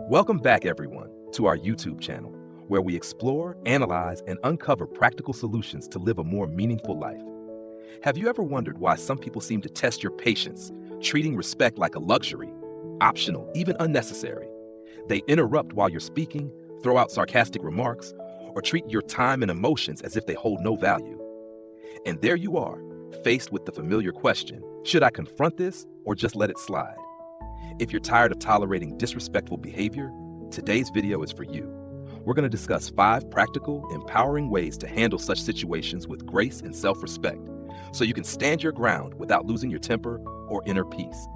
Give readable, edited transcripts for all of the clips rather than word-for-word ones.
Welcome back, everyone, to our YouTube channel, where we explore, analyze, and uncover practical solutions to live a more meaningful life. Have you ever wondered why some people seem to test your patience, treating respect like a luxury, optional, even unnecessary? They interrupt while you're speaking, throw out sarcastic remarks, or treat your time and emotions as if they hold no value. And there you are, faced with the familiar question, should I confront this or just let it slide? If you're tired of tolerating disrespectful behavior, today's video is for you. We're going to discuss 5 practical, empowering ways to handle such situations with grace and self-respect, so you can stand your ground without losing your temper or inner peace.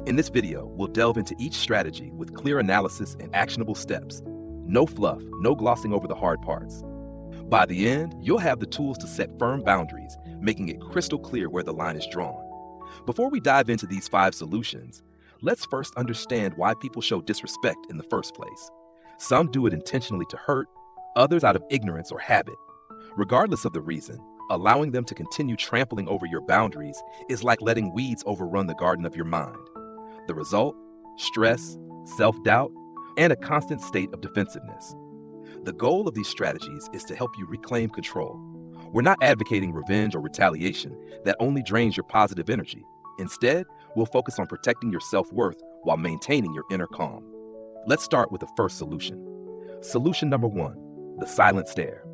In this video, we'll delve into each strategy with clear analysis and actionable steps. No fluff, no glossing over the hard parts. By the end, you'll have the tools to set firm boundaries, making it crystal clear where the line is drawn. Before we dive into these 5 solutions, let's first understand why people show disrespect in the first place. Some do it intentionally to hurt, others out of ignorance or habit. Regardless of the reason, allowing them to continue trampling over your boundaries is like letting weeds overrun the garden of your mind. The result? Stress, self-doubt, and a constant state of defensiveness. The goal of these strategies is to help you reclaim control. We're not advocating revenge or retaliation that only drains your positive energy. Instead, we'll focus on protecting your self-worth while maintaining your inner calm. Let's start with the first solution. Solution number 1, the silent stare.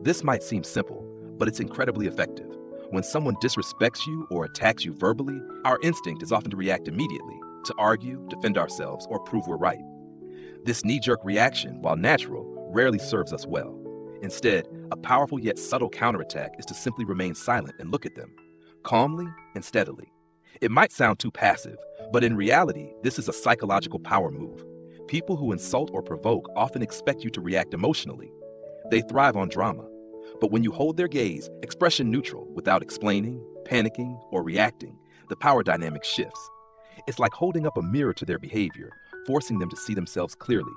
This might seem simple, but it's incredibly effective. When someone disrespects you or attacks you verbally, our instinct is often to react immediately, to argue, defend ourselves, or prove we're right. This knee-jerk reaction, while natural, rarely serves us well. Instead, a powerful yet subtle counterattack is to simply remain silent and look at them, calmly and steadily. It might sound too passive, but in reality, this is a psychological power move. People who insult or provoke often expect you to react emotionally. They thrive on drama. But when you hold their gaze, expression neutral, without explaining, panicking, or reacting, the power dynamic shifts. It's like holding up a mirror to their behavior, forcing them to see themselves clearly.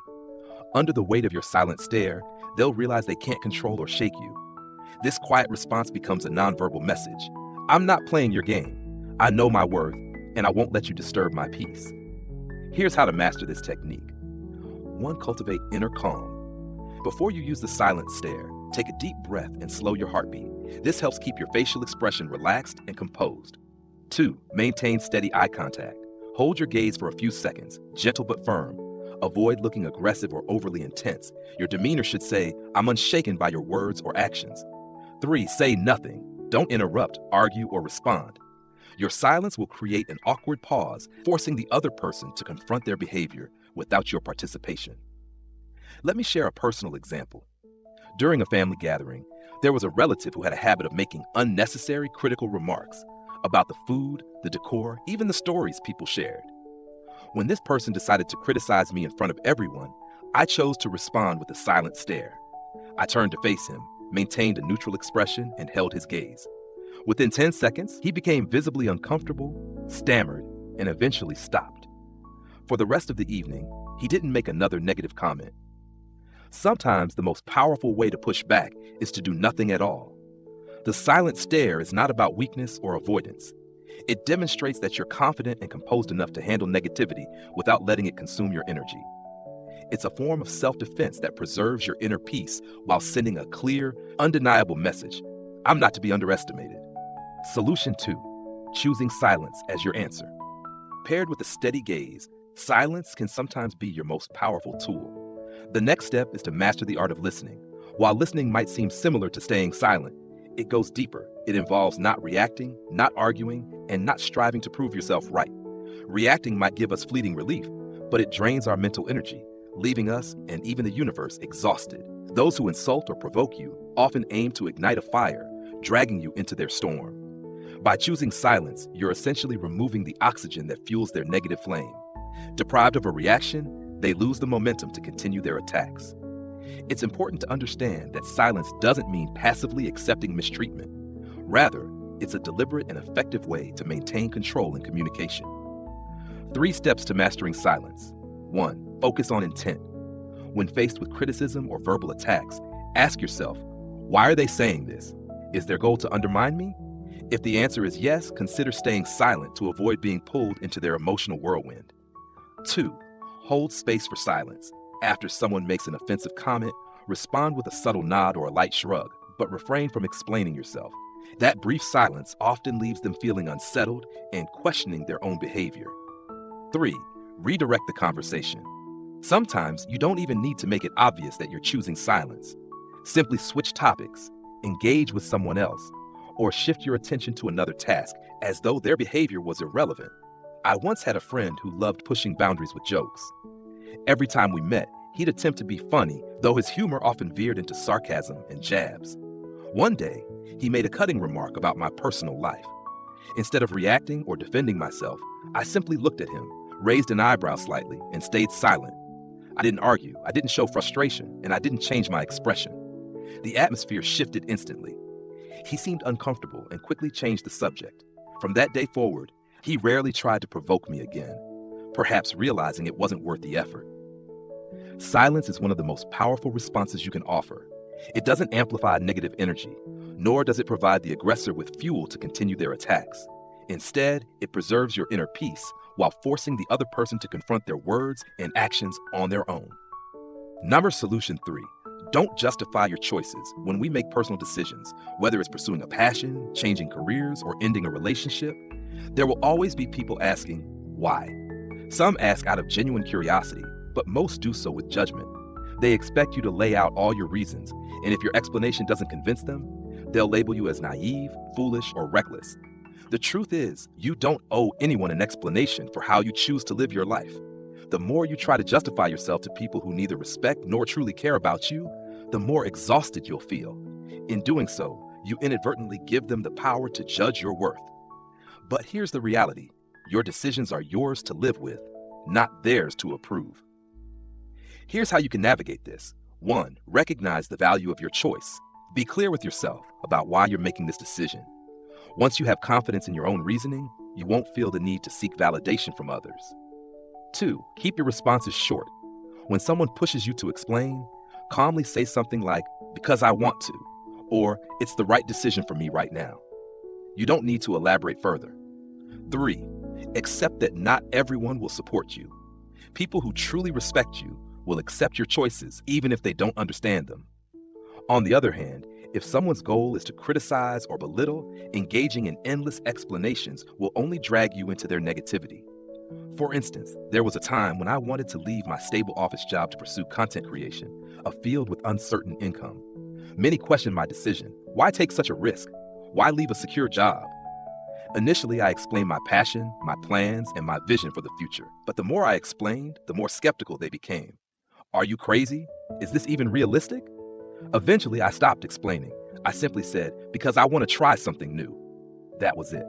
Under the weight of your silent stare, they'll realize they can't control or shake you. This quiet response becomes a nonverbal message. I'm not playing your game. I know my worth, and I won't let you disturb my peace. Here's how to master this technique. 1. Cultivate inner calm. Before you use the silent stare, take a deep breath and slow your heartbeat. This helps keep your facial expression relaxed and composed. 2. Maintain steady eye contact. Hold your gaze for a few seconds, gentle but firm. Avoid looking aggressive or overly intense. Your demeanor should say, I'm unshaken by your words or actions. 3. Say nothing. Don't interrupt, argue, or respond. Your silence will create an awkward pause, forcing the other person to confront their behavior without your participation. Let me share a personal example. During a family gathering, there was a relative who had a habit of making unnecessary critical remarks about the food, the decor, even the stories people shared. When this person decided to criticize me in front of everyone, I chose to respond with a silent stare. I turned to face him, maintained a neutral expression, and held his gaze. Within 10 seconds, he became visibly uncomfortable, stammered, and eventually stopped. For the rest of the evening, he didn't make another negative comment. Sometimes the most powerful way to push back is to do nothing at all. The silent stare is not about weakness or avoidance. It demonstrates that you're confident and composed enough to handle negativity without letting it consume your energy. It's a form of self-defense that preserves your inner peace while sending a clear, undeniable message. I'm not to be underestimated. Solution 2, choosing silence as your answer. Paired with a steady gaze, silence can sometimes be your most powerful tool. The next step is to master the art of listening. While listening might seem similar to staying silent, it goes deeper. It involves not reacting, not arguing, and not striving to prove yourself right. Reacting might give us fleeting relief, but it drains our mental energy, leaving us and even the universe exhausted. Those who insult or provoke you often aim to ignite a fire, dragging you into their storm. By choosing silence, you're essentially removing the oxygen that fuels their negative flame. Deprived of a reaction, they lose the momentum to continue their attacks. It's important to understand that silence doesn't mean passively accepting mistreatment. Rather, it's a deliberate and effective way to maintain control in communication. 3 steps to mastering silence. 1. Focus on intent. When faced with criticism or verbal attacks, ask yourself, why are they saying this? Is their goal to undermine me? If the answer is yes, consider staying silent to avoid being pulled into their emotional whirlwind. 2. hold space for silence. After someone makes an offensive comment, respond with a subtle nod or a light shrug, but refrain from explaining yourself. That brief silence often leaves them feeling unsettled and questioning their own behavior. 3. Redirect the conversation. Sometimes you don't even need to make it obvious that you're choosing silence. Simply switch topics, engage with someone else, or shift your attention to another task as though their behavior was irrelevant. I once had a friend who loved pushing boundaries with jokes. Every time we met, he'd attempt to be funny, though his humor often veered into sarcasm and jabs. One day, he made a cutting remark about my personal life. Instead of reacting or defending myself, I simply looked at him, raised an eyebrow slightly, and stayed silent. I didn't argue, I didn't show frustration, and I didn't change my expression. The atmosphere shifted instantly. He seemed uncomfortable and quickly changed the subject. From that day forward, he rarely tried to provoke me again, perhaps realizing it wasn't worth the effort. Silence is one of the most powerful responses you can offer. It doesn't amplify negative energy, nor does it provide the aggressor with fuel to continue their attacks. Instead, it preserves your inner peace while forcing the other person to confront their words and actions on their own. Number solution 3. Don't justify your choices. When we make personal decisions, whether it's pursuing a passion, changing careers, or ending a relationship, there will always be people asking, why? Some ask out of genuine curiosity, but most do so with judgment. They expect you to lay out all your reasons, and if your explanation doesn't convince them, they'll label you as naive, foolish, or reckless. The truth is, you don't owe anyone an explanation for how you choose to live your life. The more you try to justify yourself to people who neither respect nor truly care about you, the more exhausted you'll feel. In doing so, you inadvertently give them the power to judge your worth. But here's the reality. Your decisions are yours to live with, not theirs to approve. Here's how you can navigate this. 1. Recognize the value of your choice. Be clear with yourself about why you're making this decision. Once you have confidence in your own reasoning, you won't feel the need to seek validation from others. 2. Keep your responses short. When someone pushes you to explain, calmly say something like, because I want to, or it's the right decision for me right now. You don't need to elaborate further. 3. Accept that not everyone will support you. People who truly respect you will accept your choices even if they don't understand them. On the other hand, if someone's goal is to criticize or belittle, engaging in endless explanations will only drag you into their negativity. For instance, there was a time when I wanted to leave my stable office job to pursue content creation, a field with uncertain income. Many questioned my decision. Why take such a risk? Why leave a secure job? Initially, I explained my passion, my plans, and my vision for the future. But the more I explained, the more skeptical they became. Are you crazy? Is this even realistic? Eventually, I stopped explaining. I simply said, because I want to try something new. That was it.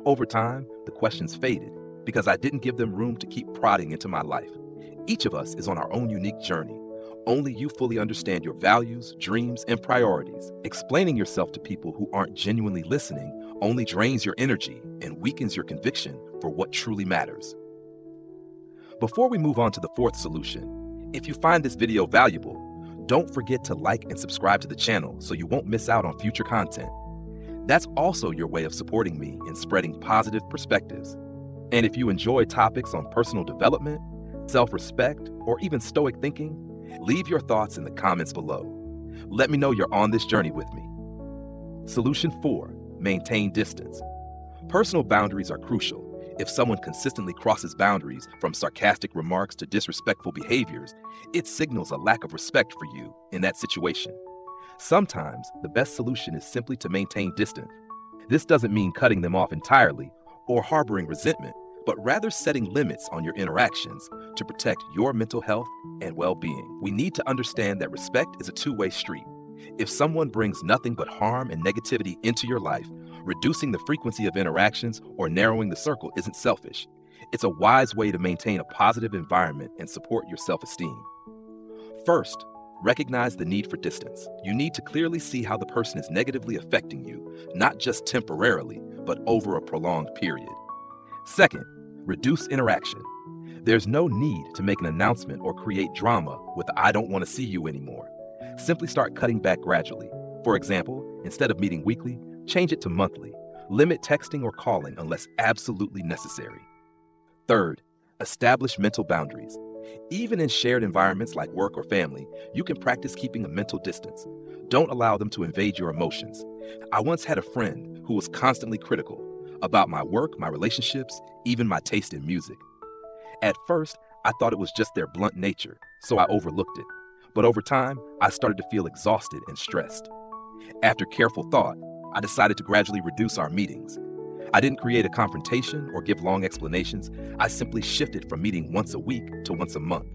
Over time, the questions faded because I didn't give them room to keep prodding into my life. Each of us is on our own unique journey. Only you fully understand your values, dreams, and priorities. Explaining yourself to people who aren't genuinely listening only drains your energy and weakens your conviction for what truly matters. Before we move on to the 4th solution, if you find this video valuable, don't forget to like and subscribe to the channel so you won't miss out on future content. That's also your way of supporting me in spreading positive perspectives. And if you enjoy topics on personal development, self-respect, or even stoic thinking, leave your thoughts in the comments below. Let me know you're on this journey with me. Solution 4, maintain distance. Personal boundaries are crucial. If someone consistently crosses boundaries, from sarcastic remarks to disrespectful behaviors, it signals a lack of respect for you in that situation. Sometimes, the best solution is simply to maintain distance. This doesn't mean cutting them off entirely or harboring resentment, but rather setting limits on your interactions to protect your mental health and well-being. We need to understand that respect is a two-way street. If someone brings nothing but harm and negativity into your life, reducing the frequency of interactions or narrowing the circle isn't selfish. It's a wise way to maintain a positive environment and support your self-esteem. First, recognize the need for distance. You need to clearly see how the person is negatively affecting you, not just temporarily, but over a prolonged period. Second, reduce interaction. There's no need to make an announcement or create drama with "I don't want to see you anymore." Simply start cutting back gradually. For example, instead of meeting weekly, change it to monthly. Limit texting or calling unless absolutely necessary. Third, establish mental boundaries. Even in shared environments like work or family, you can practice keeping a mental distance. Don't allow them to invade your emotions. I once had a friend who was constantly critical about my work, my relationships, even my taste in music. At first, I thought it was just their blunt nature, so I overlooked it. But over time, I started to feel exhausted and stressed. After careful thought, I decided to gradually reduce our meetings. I didn't create a confrontation or give long explanations. I simply shifted from meeting once a week to once a month.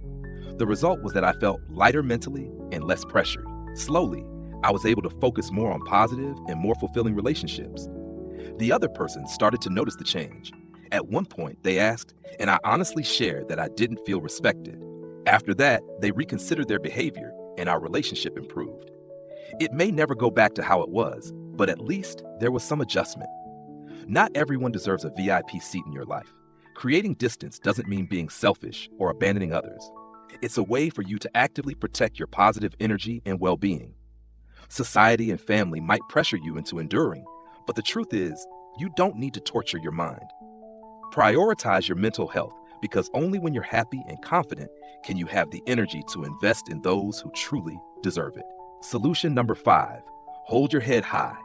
The result was that I felt lighter mentally and less pressured. Slowly, I was able to focus more on positive and more fulfilling relationships. The other person started to notice the change. At one point, they asked, and I honestly shared that I didn't feel respected. After that, they reconsidered their behavior, and our relationship improved. It may never go back to how it was, but at least there was some adjustment. Not everyone deserves a VIP seat in your life. Creating distance doesn't mean being selfish or abandoning others. It's a way for you to actively protect your positive energy and well-being. Society and family might pressure you into enduring, but the truth is, you don't need to torture your mind. Prioritize your mental health because only when you're happy and confident can you have the energy to invest in those who truly deserve it. Solution number 5, hold your head high.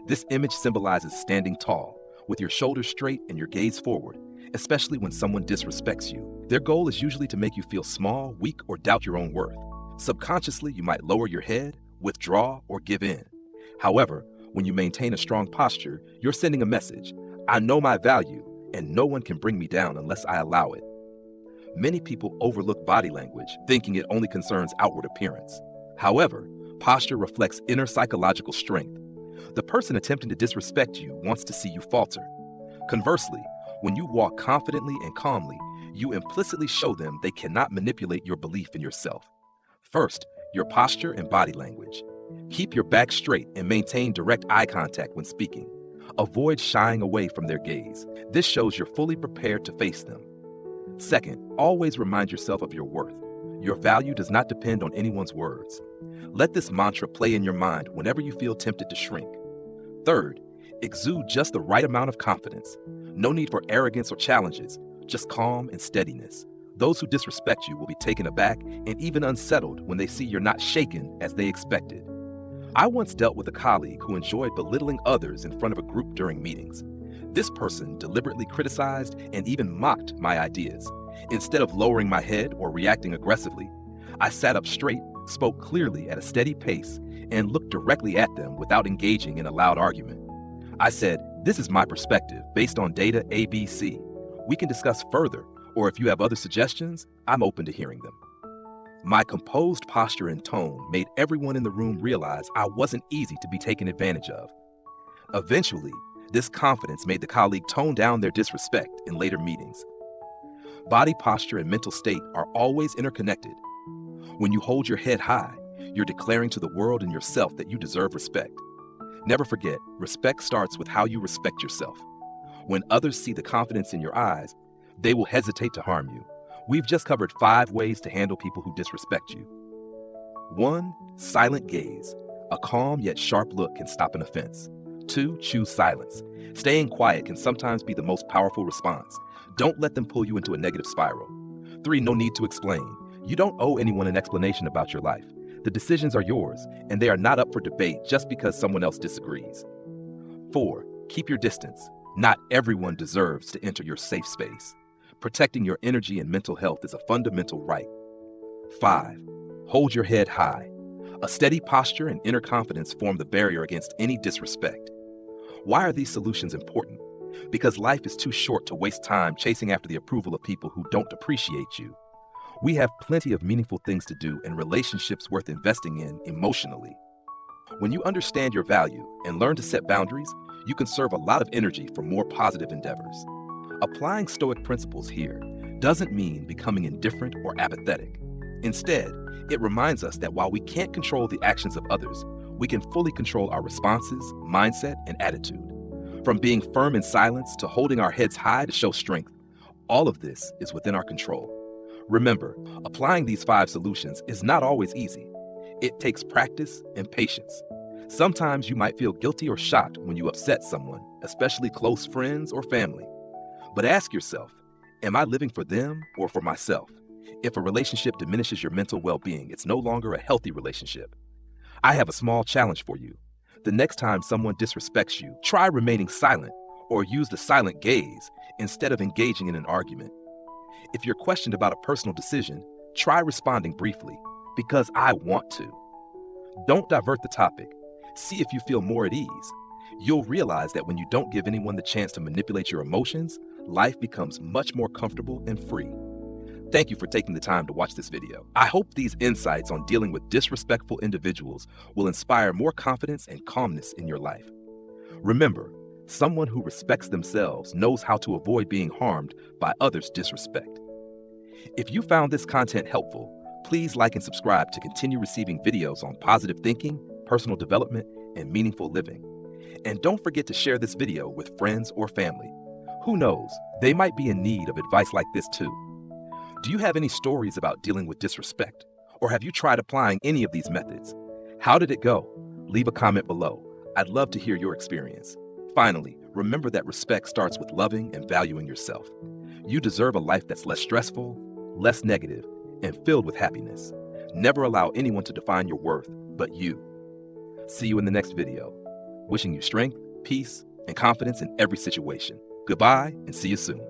This image symbolizes standing tall, with your shoulders straight and your gaze forward, especially when someone disrespects you. Their goal is usually to make you feel small, weak, or doubt your own worth. Subconsciously, you might lower your head, withdraw, or give in. However, when you maintain a strong posture, you're sending a message. I know my value, and no one can bring me down unless I allow it. Many people overlook body language, thinking it only concerns outward appearance. However, posture reflects inner psychological strength. The person attempting to disrespect you wants to see you falter. Conversely, when you walk confidently and calmly, you implicitly show them they cannot manipulate your belief in yourself. First, your posture and body language. Keep your back straight and maintain direct eye contact when speaking. Avoid shying away from their gaze. This shows you're fully prepared to face them. Second, always remind yourself of your worth. Your value does not depend on anyone's words. Let this mantra play in your mind whenever you feel tempted to shrink. Third, exude just the right amount of confidence. No need for arrogance or challenges, just calm and steadiness. Those who disrespect you will be taken aback and even unsettled when they see you're not shaken as they expected. I once dealt with a colleague who enjoyed belittling others in front of a group during meetings. This person deliberately criticized and even mocked my ideas. Instead of lowering my head or reacting aggressively, I sat up straight, spoke clearly at a steady pace, and looked directly at them without engaging in a loud argument. I said, "This is my perspective based on data ABC. We can discuss further, or if you have other suggestions, I'm open to hearing them." My composed posture and tone made everyone in the room realize I wasn't easy to be taken advantage of. Eventually, this confidence made the colleague tone down their disrespect in later meetings. Body posture and mental state are always interconnected. When you hold your head high, you're declaring to the world and yourself that you deserve respect. Never forget, respect starts with how you respect yourself. When others see the confidence in your eyes, they will hesitate to harm you. We've just covered 5 ways to handle people who disrespect you. 1. Silent gaze. A calm yet sharp look can stop an offense. 2. Choose silence. Staying quiet can sometimes be the most powerful response. Don't let them pull you into a negative spiral. 3. No need to explain. You don't owe anyone an explanation about your life. The decisions are yours, and they are not up for debate just because someone else disagrees. 4. Keep your distance. Not everyone deserves to enter your safe space. Protecting your energy and mental health is a fundamental right. 5. Hold your head high. A steady posture and inner confidence form the barrier against any disrespect. Why are these solutions important? Because life is too short to waste time chasing after the approval of people who don't appreciate you. We have plenty of meaningful things to do and relationships worth investing in emotionally. When you understand your value and learn to set boundaries, you conserve a lot of energy for more positive endeavors. Applying Stoic principles here doesn't mean becoming indifferent or apathetic. Instead, it reminds us that while we can't control the actions of others, we can fully control our responses, mindset, and attitude. From being firm in silence to holding our heads high to show strength, all of this is within our control. Remember, applying these 5 solutions is not always easy. It takes practice and patience. Sometimes you might feel guilty or shocked when you upset someone, especially close friends or family. But ask yourself, am I living for them or for myself? If a relationship diminishes your mental well-being, it's no longer a healthy relationship. I have a small challenge for you. The next time someone disrespects you, try remaining silent or use the silent gaze instead of engaging in an argument. If you're questioned about a personal decision, try responding briefly, because I want to. Don't divert the topic. See if you feel more at ease. You'll realize that when you don't give anyone the chance to manipulate your emotions, life becomes much more comfortable and free. Thank you for taking the time to watch this video. I hope these insights on dealing with disrespectful individuals will inspire more confidence and calmness in your life. Remember, someone who respects themselves knows how to avoid being harmed by others' disrespect. If you found this content helpful, please like and subscribe to continue receiving videos on positive thinking, personal development, and meaningful living. And don't forget to share this video with friends or family. Who knows, they might be in need of advice like this too. Do you have any stories about dealing with disrespect? Or have you tried applying any of these methods? How did it go? Leave a comment below. I'd love to hear your experience. Finally, remember that respect starts with loving and valuing yourself. You deserve a life that's less stressful, less negative, and filled with happiness. Never allow anyone to define your worth but you. See you in the next video. Wishing you strength, peace, and confidence in every situation. Goodbye, and see you soon.